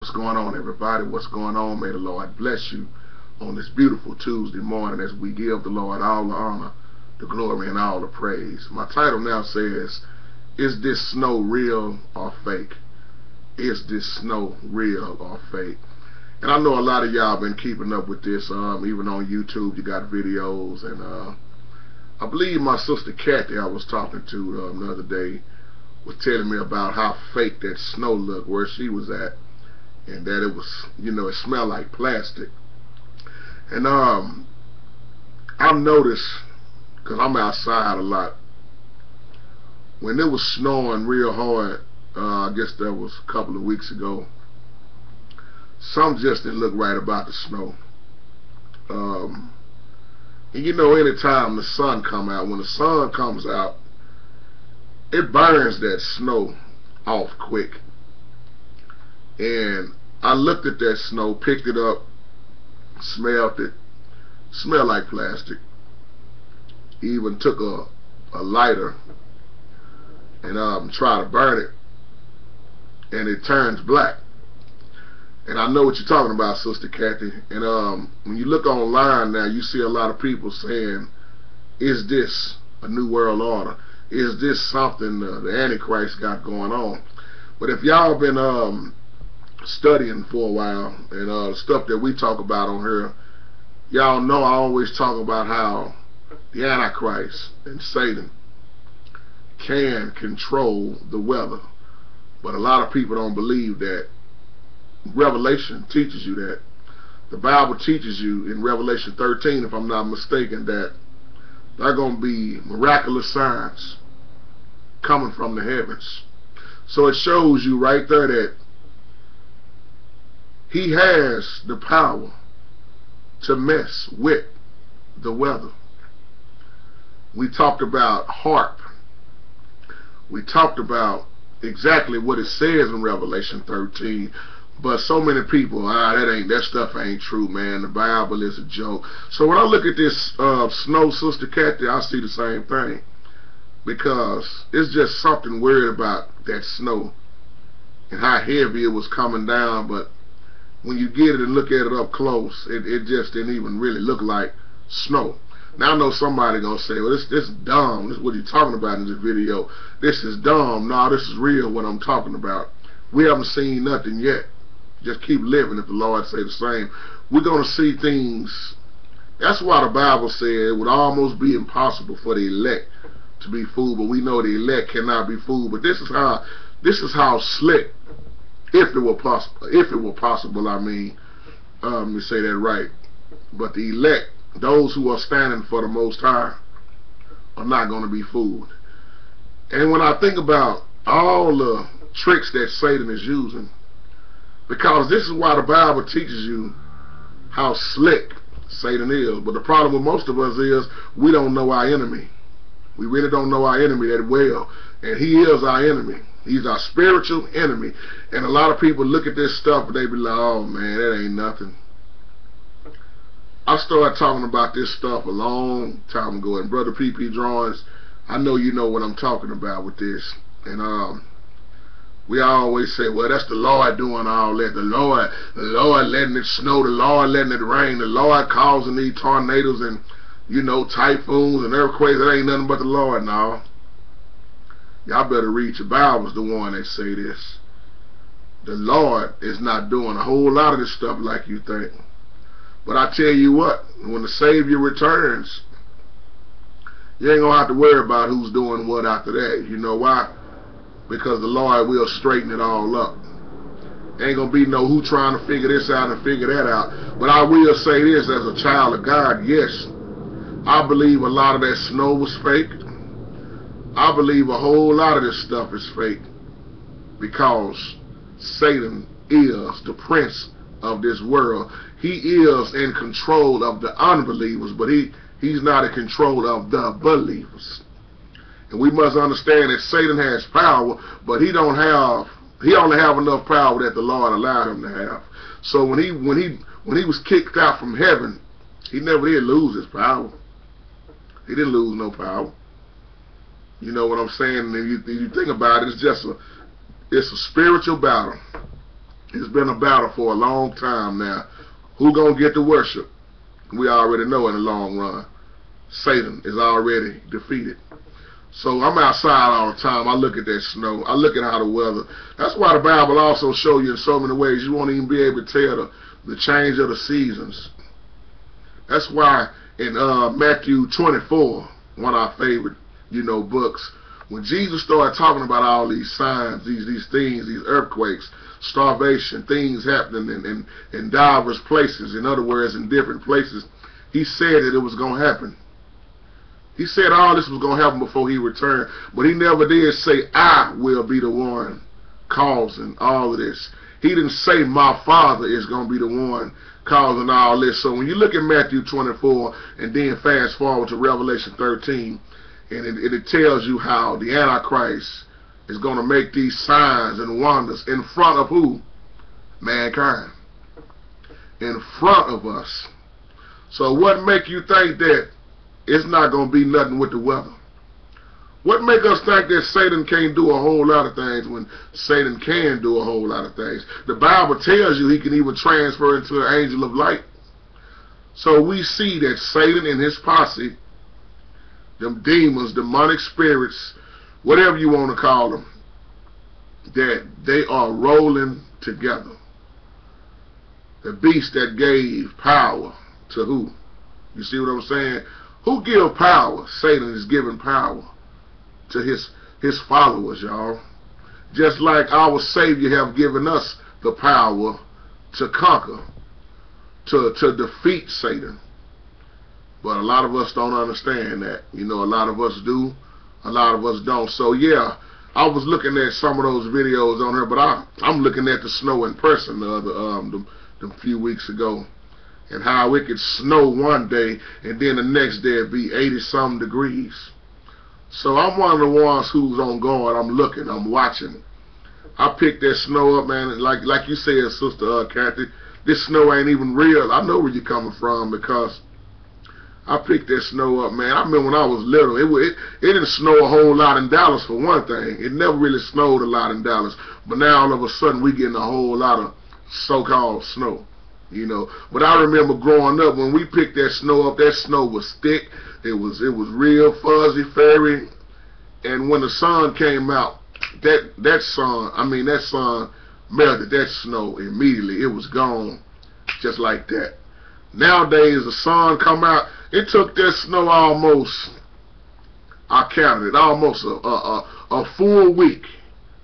What's going on, everybody? What's going on? May the Lord bless you on this beautiful Tuesday morning as we give the Lord all the honor, the glory, and all the praise. My title now says, is this snow real or fake? Is this snow real or fake? And I know a lot of y'all been keeping up with this, even on YouTube. You got videos, and I believe my sister Kathy I was talking to the other day was telling me about how fake that snow looked where she was at, and that it was, it smelled like plastic. And I've noticed, because I'm outside a lot, when it was snowing real hard, I guess that was a couple of weeks ago, something just didn't look right about the snow. And anytime the sun come out, when the sun comes out, it burns that snow off quick. And I looked at that snow, picked it up, smelled it, smelled like plastic. Even took a lighter and tried to burn it, and it turns black. And I know what you're talking about, Sister Kathy. And when you look online now, you see a lot of people saying, is this a new world order? Is this something the Antichrist got going on? But if y'all been studying for a while, and the stuff that we talk about on here, y'all know I always talk about how the Antichrist and Satan can control the weather. But a lot of people don't believe that. Revelation teaches you that. The Bible teaches you in Revelation 13, if I'm not mistaken, that there are going to be miraculous signs coming from the heavens. So it shows you right there that he has the power to mess with the weather. We talked about HAARP. We talked about exactly what it says in Revelation 13. But so many people, that stuff ain't true, man. The Bible is a joke. So when I look at this snow, Sister Kathy, I see the same thing. Because it's just something weird about that snow and how heavy it was coming down. But when you get it and look at it up close, it just didn't even really look like snow. Now I know somebody gonna say, well, this is dumb. This is what you're talking about in this video. This is dumb. No, this is real what I'm talking about. We haven't seen nothing yet. Just keep living if the Lord say the same. We're going to see things. That's why the Bible said it would almost be impossible for the elect to be fooled, but we know the elect cannot be fooled. But this is how slick, if it were possible, I mean, let me say that right. But the elect, those who are standing for the Most High, are not going to be fooled. And when I think about all the tricks that Satan is using, because this is why the Bible teaches you how slick Satan is. But the problem with most of us is we don't know our enemy. We really don't know our enemy that well. And he is our enemy. He's our spiritual enemy. And a lot of people look at this stuff and they be like, oh man, that ain't nothing. I started talking about this stuff a long time ago. And Brother PP Drawings, I know you know what I'm talking about with this. And we always say, well, that's the Lord doing all that. The Lord letting it snow, the Lord letting it rain, the Lord causing these tornadoes and, typhoons and earthquakes. That ain't nothing but the Lord now. Y'all better read your Bibles, the one that say this. The Lord is not doing a whole lot of this stuff like you think. But I tell you what, when the Savior returns, you ain't going to have to worry about who's doing what after that. You know why? Because the Lord will straighten it all up. Ain't gonna be no who trying to figure this out and figure that out. But I will say this, as a child of God, yes, I believe a lot of that snow was fake. I believe a whole lot of this stuff is fake, because Satan is the prince of this world. He is in control of the unbelievers, but he's not in control of the believers. And we must understand that Satan has power, but he only have enough power that the Lord allowed him to have. So when he was kicked out from heaven, he never did lose his power. He didn't lose no power. You know what I'm saying? And you think about it, it's a spiritual battle. It's been a battle for a long time now. Who gonna get the worship? We already know in the long run. Satan is already defeated. So I'm outside all the time. I look at that snow. I look at how the weather. That's why the Bible also shows you in so many ways. You won't even be able to tell the change of the seasons. That's why in Matthew 24, one of our favorite, books, when Jesus started talking about all these signs, these things, these earthquakes, starvation, things happening in diverse places, in other words, in different places, he said that it was going to happen. He said all this was going to happen before he returned, but he never did say, I will be the one causing all of this. He didn't say my Father is going to be the one causing all this. So when you look at Matthew 24 and then fast forward to Revelation 13, and it tells you how the Antichrist is going to make these signs and wonders in front of who? Mankind. In front of us. So what make you think that it's not going to be nothing with the weather? What make us think that Satan can't do a whole lot of things when Satan can do a whole lot of things? The Bible tells you he can even transfer into an angel of light. So we see that Satan and his posse, them demons, demonic spirits, whatever you want to call them, that they are rolling together. The beast that gave power to who? You see what I'm saying? Who give power? Satan is giving power to his followers, y'all. Just like our Savior have given us the power to conquer, to defeat Satan. But a lot of us don't understand that. A lot of us do, a lot of us don't. So yeah, I was looking at some of those videos on here, but I'm looking at the snow in person the few weeks ago, and how it could snow one day and then the next day it'd be 80-something degrees. So I'm one of the ones who's on guard. I'm looking, I'm watching. I picked that snow up, man. Like you said, Sister Kathy, this snow ain't even real. I know where you're coming from, because I picked that snow up, man. I remember when I was little, it didn't snow a whole lot in Dallas, for one thing. It never really snowed a lot in Dallas. But now all of a sudden we getting a whole lot of so-called snow. But I remember growing up, when we picked that snow up, that snow was thick. It was real fuzzy, fairy. And when the sun came out, that sun melted that snow immediately. It was gone just like that. Nowadays, the sun come out, it took that snow almost, I counted it, almost a full week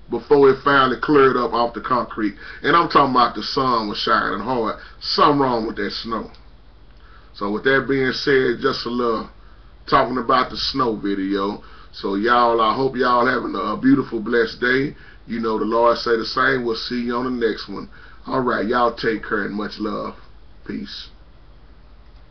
before it finally cleared up off the concrete. And I'm talking about the sun was shining hard. Something wrong with that snow. So with that being said, just a little talking about the snow video. So y'all, I hope y'all having a beautiful, blessed day. The Lord say the same. We'll see you on the next one. All right, y'all take care and much love. Peace.